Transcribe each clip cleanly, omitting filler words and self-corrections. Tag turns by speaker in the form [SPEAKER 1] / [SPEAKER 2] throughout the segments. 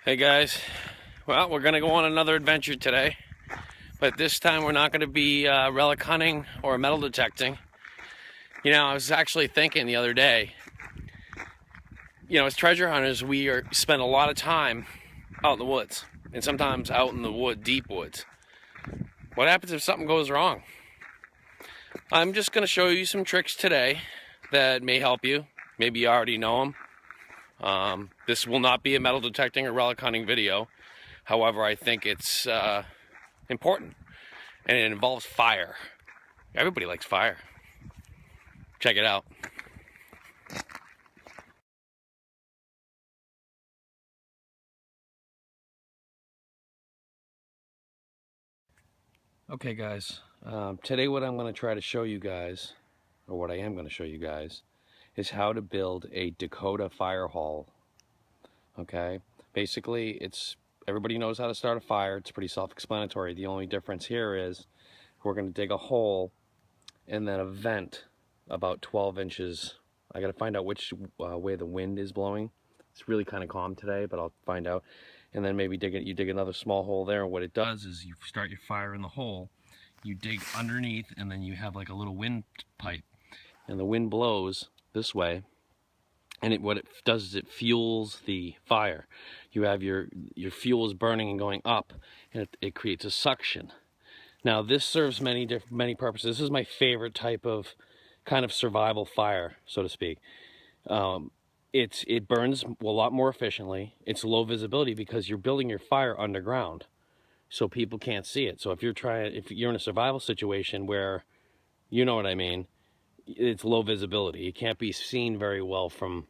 [SPEAKER 1] Hey guys, well, we're gonna go on another adventure today, but this time we're not gonna be relic hunting or metal detecting. You know, I was actually thinking the other day, as treasure hunters, spend a lot of time out in the woods, and sometimes out in the deep woods. What happens if something goes wrong? I'm just gonna show you some tricks today that may help you. Maybe you already know them. This will not be a metal detecting or relic hunting video. However, I think it's important, and it involves fire. Everybody likes fire. Check it out. Okay guys, today what I'm going to try to show you guys, or what I am going to show you guys, is how to build a Dakota Fire Hole. Okay, basically everybody knows how to start a fire. It's pretty self-explanatory. The only difference here is we're going to dig a hole and then a vent about 12 inches. I got to find out which way the wind is blowing. It's really kind of calm today, but I'll find out. And then maybe you dig another small hole there, and what it does is you start your fire in the hole, you dig underneath, and then you have like a little wind pipe, and the wind blows this way, and what it does is it fuels the fire. You have your fuel is burning and going up, and it creates a suction. Now this serves many purposes. This is my favorite type of kind of survival fire, so to speak. It burns a lot more efficiently. It's low visibility because you're building your fire underground, so people can't see it. So if you're in a survival situation where, you know what I mean, it's low visibility. It can't be seen very well from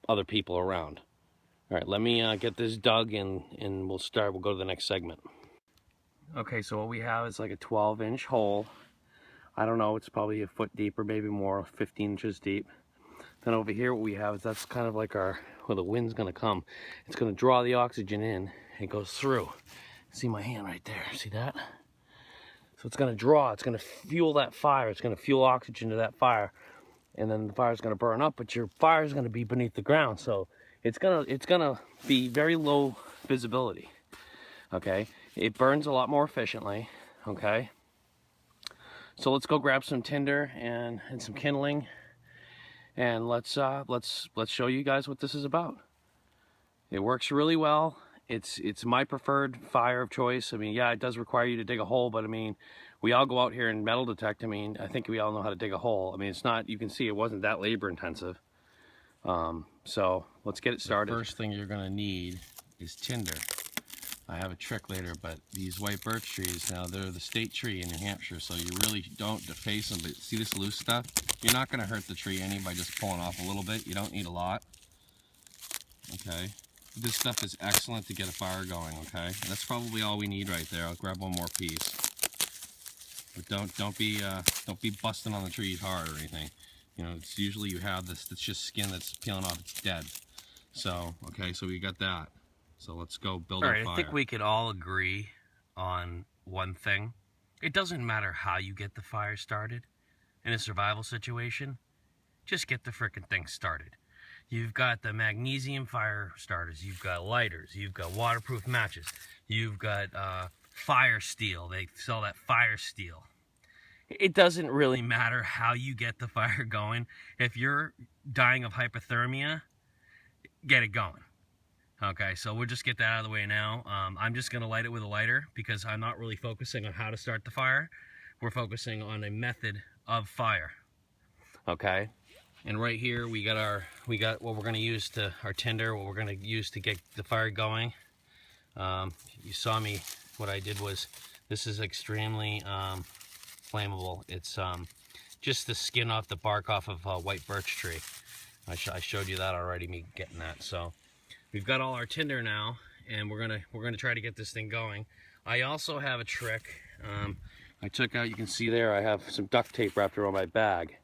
[SPEAKER 1] other people around. All right, let me get this dug and we'll go to the next segment. Okay, so what we have is like a 12-inch hole. I don't know, it's probably a foot deep or maybe more, 15 inches deep. Then over here what we have is that's kind of like where the wind's gonna come. It's gonna draw the oxygen in, it goes through. See my hand right there, see that? So it's gonna draw, it's gonna fuel that fire, it's gonna fuel oxygen to that fire, and then the fire's gonna burn up, but your fire's gonna be beneath the ground, so it's gonna be very low visibility, okay? It burns a lot more efficiently, okay? So let's go grab some tinder and some kindling, and let's show you guys what this is about. It works really well. It's my preferred fire of choice. I mean, yeah, it does require you to dig a hole, but I mean, we all go out here and metal detect. I mean, I think we all know how to dig a hole. I mean, it's not, you can see it wasn't that labor intensive. So let's get it started. The first thing you're gonna need is tinder. I have a trick later, but these white birch trees, now they're the state tree in New Hampshire, so you really don't deface them, but see this loose stuff? You're not gonna hurt the tree any by just pulling off a little bit. You don't need a lot, okay? This stuff is excellent to get a fire going, okay? That's probably all we need right there. I'll grab one more piece. But don't be busting on the trees hard or anything. You know, it's usually you have this, it's just skin that's peeling off, it's dead. So, okay, so we got that. So let's go build our fire. I think we could all agree on one thing. It doesn't matter how you get the fire started in a survival situation. Just get the frickin' thing started. You've got the magnesium fire starters, you've got lighters, you've got waterproof matches, you've got fire steel. They sell that fire steel. It doesn't really matter how you get the fire going. If you're dying of hypothermia, get it going. Okay, so we'll just get that out of the way now. I'm just gonna light it with a lighter because I'm not really focusing on how to start the fire. We're focusing on a method of fire. Okay, and right here we got what we're gonna use to our tinder, what we're gonna use to get the fire going. You saw me, what I did was, this is extremely flammable. It's just the skin off the bark off of a white birch tree. I showed you that already, me getting that. So we've got all our tinder now, and we're gonna try to get this thing going. I also have a trick. I took out, you can see there, I have some duct tape wrapped around my bag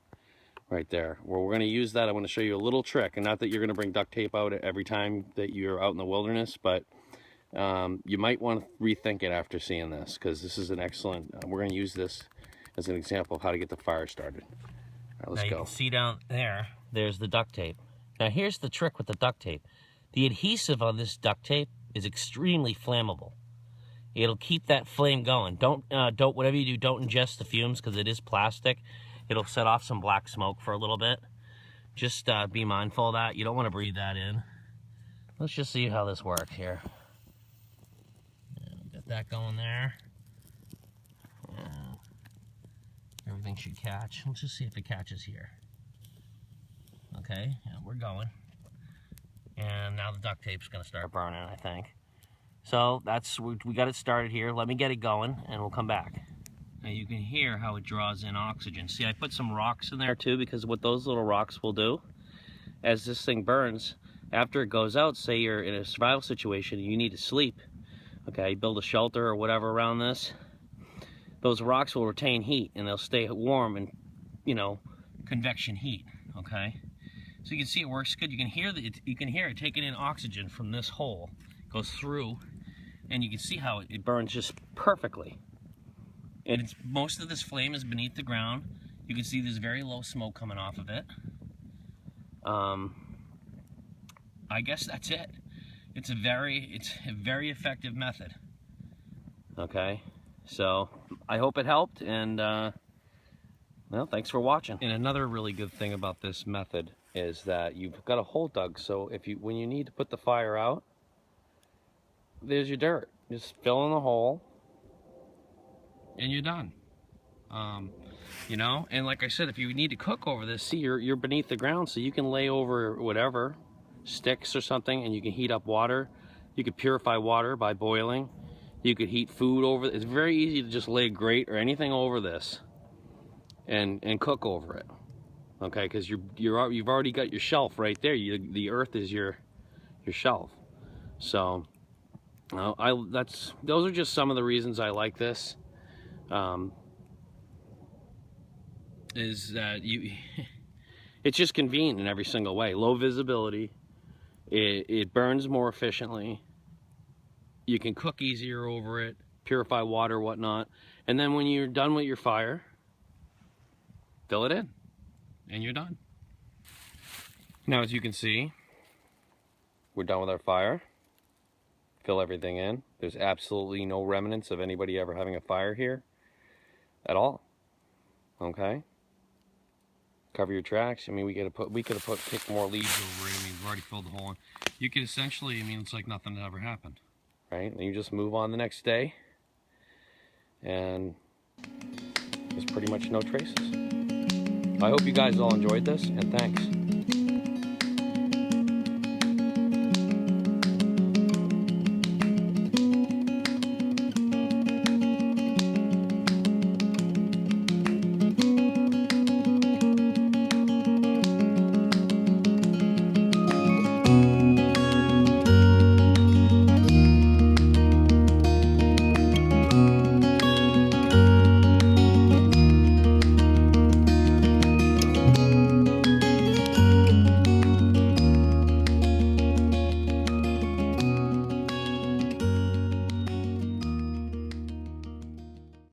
[SPEAKER 1] right there. Well, we're gonna use that. I want to show you a little trick, and not that you're gonna bring duct tape out every time that you're out in the wilderness, but you might want to rethink it after seeing this, because this is an excellent, we're gonna use this as an example of how to get the fire started. All right, let's go. You can see down there, there's the duct tape. Now here's the trick with the duct tape.
[SPEAKER 2] The adhesive on this duct tape is extremely flammable. It'll keep that flame going. Don't whatever you do, don't ingest the fumes because it is plastic. It'll set off some black smoke for a little bit. Just be mindful of that. You don't want to breathe that in. Let's just see how this works here. Get that going there. Everything should catch. Let's just see if it catches here. Okay, yeah, we're going. And now the duct tape's gonna start burning, I think. So we got it started here. Let me get it going and we'll come back. Now you can hear how it draws in oxygen. See, I put some rocks in there too, because what those little rocks will do, as this thing burns, after it goes out, say you're in a survival situation and you need to sleep, okay, build a shelter or whatever around this, those rocks will retain heat and they'll stay warm and, you know, convection heat, okay? So you can see it works good. You can hear it taking in oxygen from this hole, goes through, and you can see how it burns just perfectly. And most of this flame is beneath the ground. You can see there's very low smoke coming off of it. I guess that's it. It's a very effective method. Okay, so I hope it helped, and well, thanks for watching. And another really good thing about this method is that you've got a hole dug, so when you need to put the fire out, there's your dirt. Just fill in the hole, and you're done. You know, and like I said, if you need to cook over this, see, you're beneath the ground, so you can lay over whatever, sticks or something, and you can heat up water. You could purify water by boiling. You could heat food over. It's very easy to just lay a grate or anything over this and cook over it. Okay, because you've already got your shelf right there. The earth is your shelf. So those are just some of the reasons I like this. Is that it's just convenient in every single way. Low visibility. It burns more efficiently. You can cook easier over it, purify water, whatnot. And then when you're done with your fire, fill it in, and you're done. Now, as you can see, we're done with our fire. Fill everything in. There's absolutely no remnants of anybody ever having a fire here at all. Okay? Cover your tracks. I mean, we could have kicked more leaves over it. I mean, we've already filled the hole in. You could essentially, I mean, it's like nothing ever happened, right? And you just move on the next day, and there's pretty much no traces. I hope you guys all enjoyed this, and thanks.